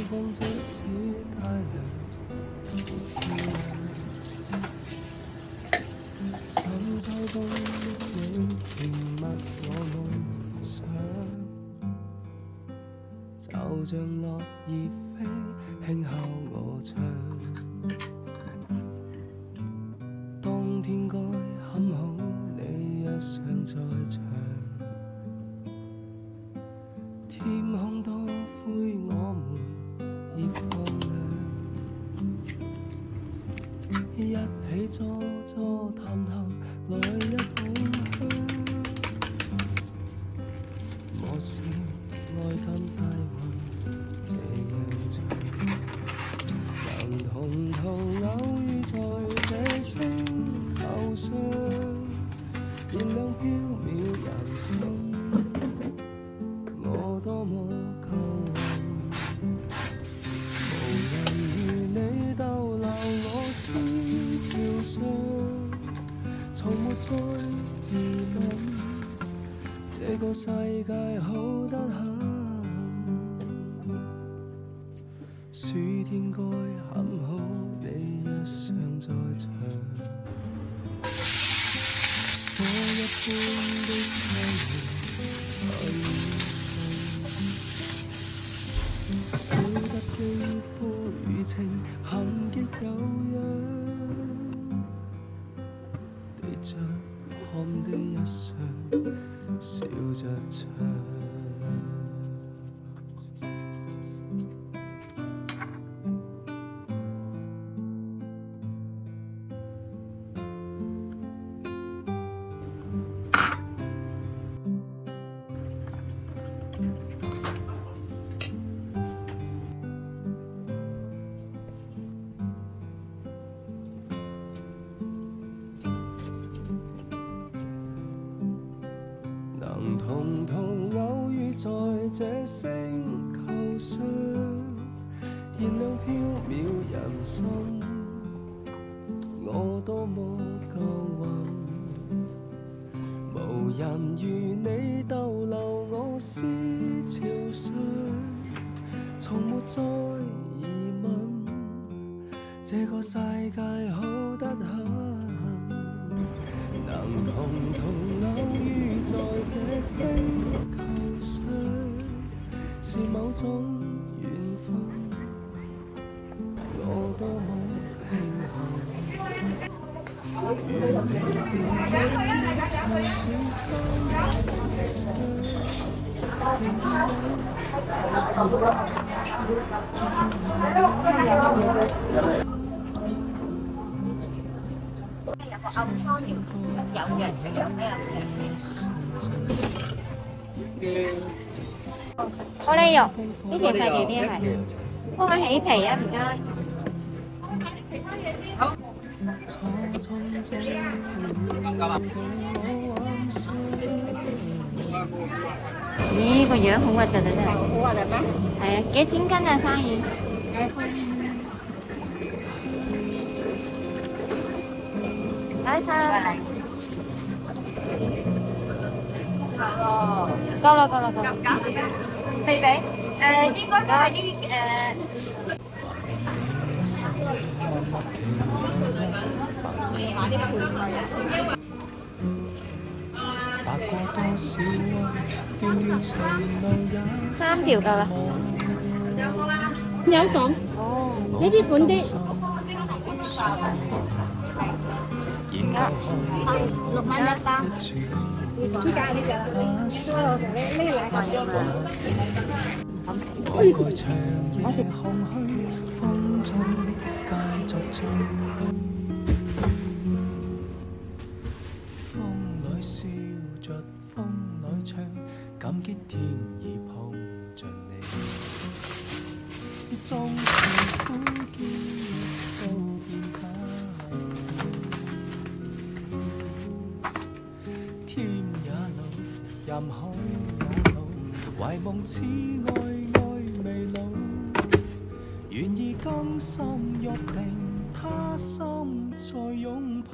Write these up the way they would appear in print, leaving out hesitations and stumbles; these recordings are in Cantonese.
風即使帶涼，深秋中的你甜蜜我夢想，就像落葉飛，輕敲我窗。當天該堪好，你若尚在場。天空多灰，我們已放亮，一起坐坐談談，來一捧香。我是愛感大運，這樣長，能同途偶遇在這星球上，燃亮飄渺人生。我多麼夠運，無人如你逗留我思潮上，從沒再疑問，這個世界好得很。暑天該很好，你若尚在場，火一般的愛戀可以。少得肌膚與情痕極有樣，對着看的一雙笑着唱。能同途偶遇在這星球上，燃亮飄渺人生。我多麼夠運，無人如你逗留我思潮上，從沒再疑問，這個世界好得很。能同途偶遇在這星球上，是某種緣分，我多麼慶幸。如你從處心上。暗瘡有藥食有咩食？玻璃肉呢條細條啲係，幫我起皮啊，唔該。好。咦，個樣好核突啊！真係。好核突咩？係啊，幾錢斤啊生意？來一下。夠啦。肥肥，應該都係啲買啲配菜。3條夠啦。有餸。哦。呢啲款啲。6蚊一包。呢家呢隻，我成呢兩個都冇。風裏笑着，風裏唱，感激天意碰着你。縱是苦澀都變淡。天也老，任海也老，懷夢此愛未老，願意更深約定，他心再擁抱。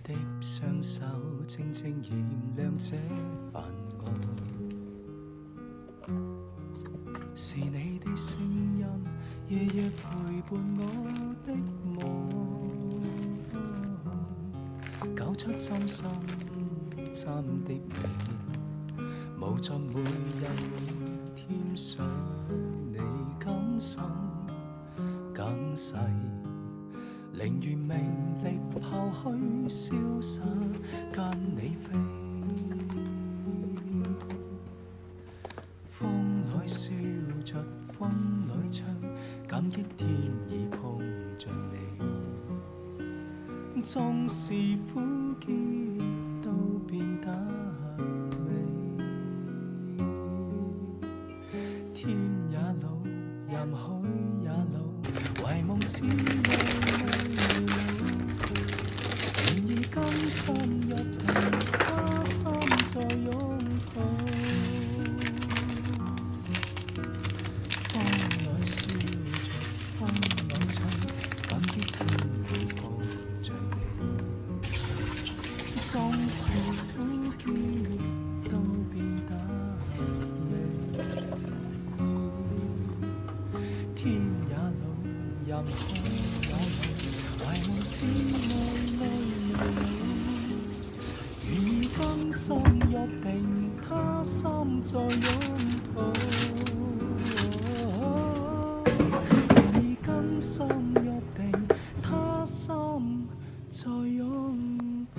的雙手靜靜燃亮這繁華，是你的聲音夜夜陪伴我的夢，搞出針心針的美，無盡每日添上你感心更細，寧願名利拋虛瀟灑，跟你飛。風裏笑着，風裏唱，感激天意碰着你。縱是苦澀都變得美，天也老，任許也老，遺夢似愛未老。然而今生約定，他心再擁抱。風裏笑着，風裏唱，感激天意碰着你。縱是苦澀都變得美，天也老，任許也老，遺夢似愛未老。願意更深約定，他心再擁抱。願意更深約定，他心再擁抱。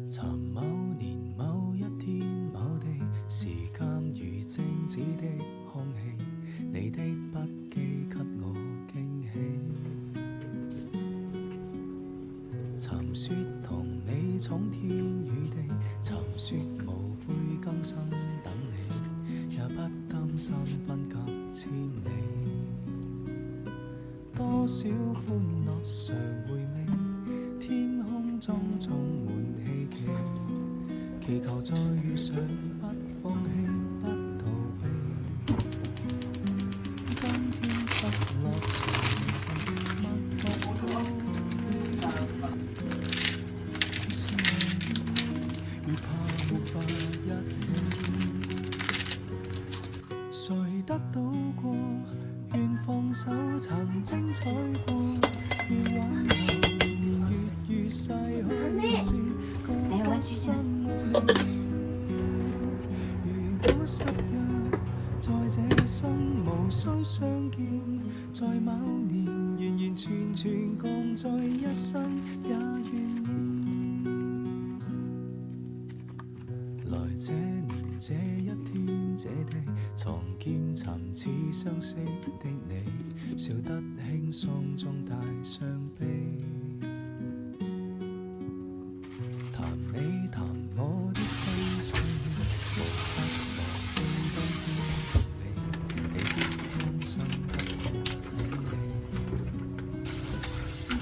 尋某年某一天某地，時間如靜止的空氣，你的筆記給我驚喜。尋說同你闖天與地，尋說無悔更生等你，也不擔心分隔千里。多少歡樂常回味，天空中充滿希冀，祈求再遇上不放棄不逃避。今天失落才默默到你，是為你，越怕沒法一起。誰得到過，願放手曾精彩過，願挽留年月與逝去時，覺得心愛你。如果失約，在這生無需相見，在某年完完全全共在一生也願意。來這年這一天這地，藏劍尋似相識的你，笑得輕鬆中帶傷悲。談你談我的青春，無法忘記當天的你，你的歡心不過體味。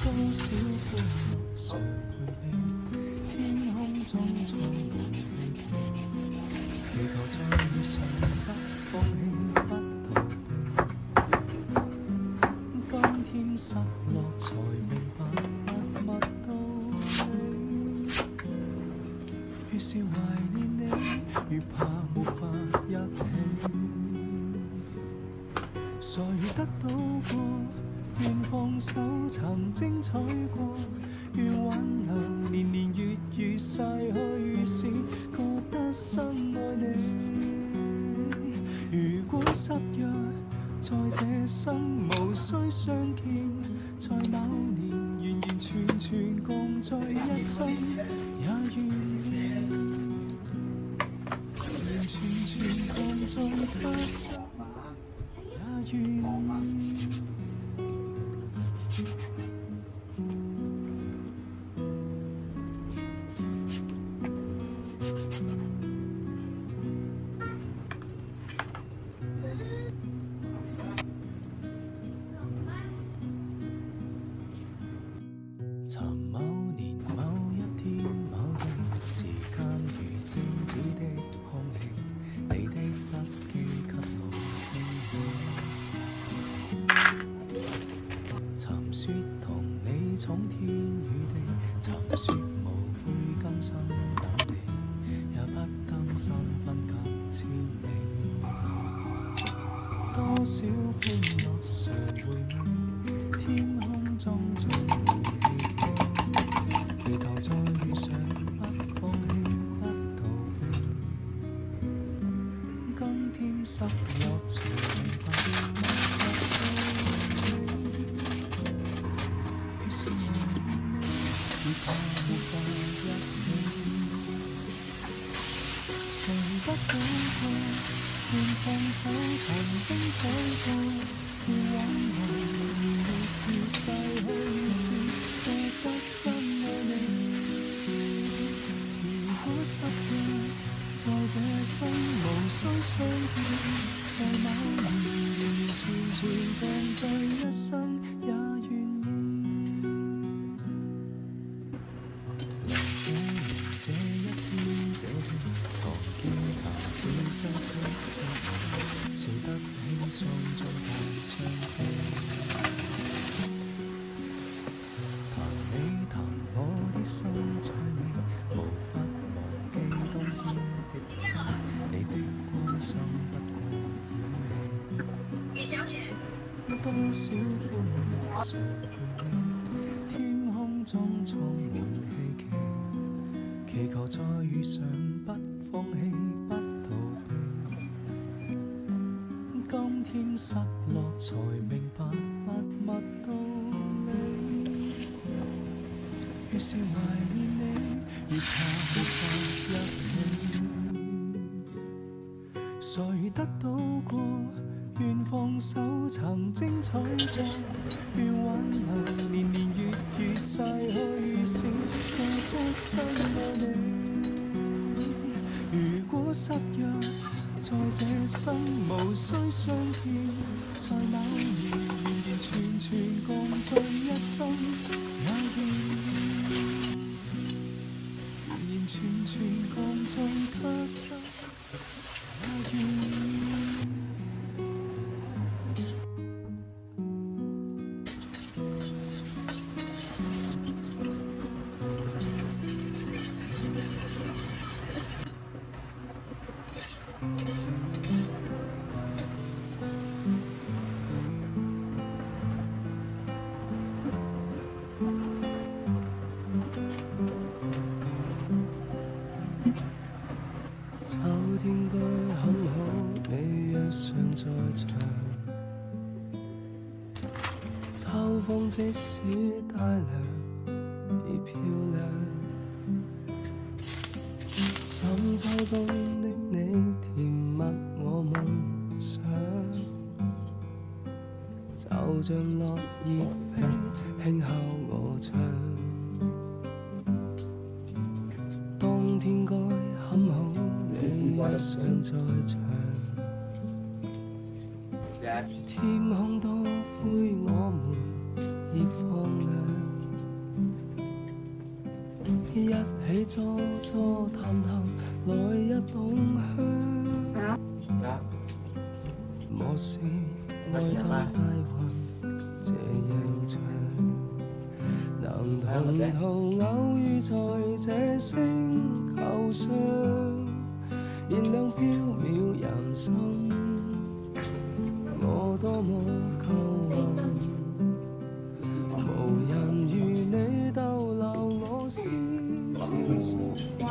多少歡樂常回味，天空中充滿希冀，祈求再遇上不放棄不逃避。今天失落才明白默默到你，越是懷念你，越怕沒法一起。誰得到過，願放手曾精彩過，願挽留年年月月逝去時，覺得深愛你。如果失約，在這生無需相見，在某年完完全全共在一生也願意，完全全共在一生也願意。尋某年某一天某地，時間如靜止的空氣，你的不羈給我傾聽。尋說同你闖天與地，尋說無悔今生等你，也不擔心分隔千里。多少歡樂常回味，天空中充滿祈求再遇上，不放棄，不逃避。今天失落才明白，於是我已怕沒法一起。誰得到過，願放手，曾精彩過，願往後越逝去是覺得深愛你。如果失約，在這生無需相見，在某年完完全全共聚一生也願意。來這年這一天這地，藏見曾似相識的你，笑得輕鬆中帶傷悲。談你談我的心在你，無法忘記當天的你，你的關心不過演戲。多少歡樂常伴你，天空中充滿希冀，祈求再遇上，不放棄，不逃避。今天失落才明白默默道理，越是懷念你，越怕沒法一起。誰得到過，願放手，曾精彩過，願挽留，年年月月逝去是覺得深愛你。如果失約，在這生無需相見，在某年完完全全共聚一生也願意，完完全全共聚他生也願意。秋天該很好，你若尚在場。秋風即使帶涼，已漂亮。深秋中的你，甜蜜我夢想。就像落葉飛，輕敲我窗。當天該很好，你若尚在場。天空多灰，我們已放亮。一起坐坐談談，來日夢鄉。莫是愛到大運這樣長，能同途偶遇在這星球上，燃亮飄渺人生。我多麼求運，無人如你逗留我思潮上。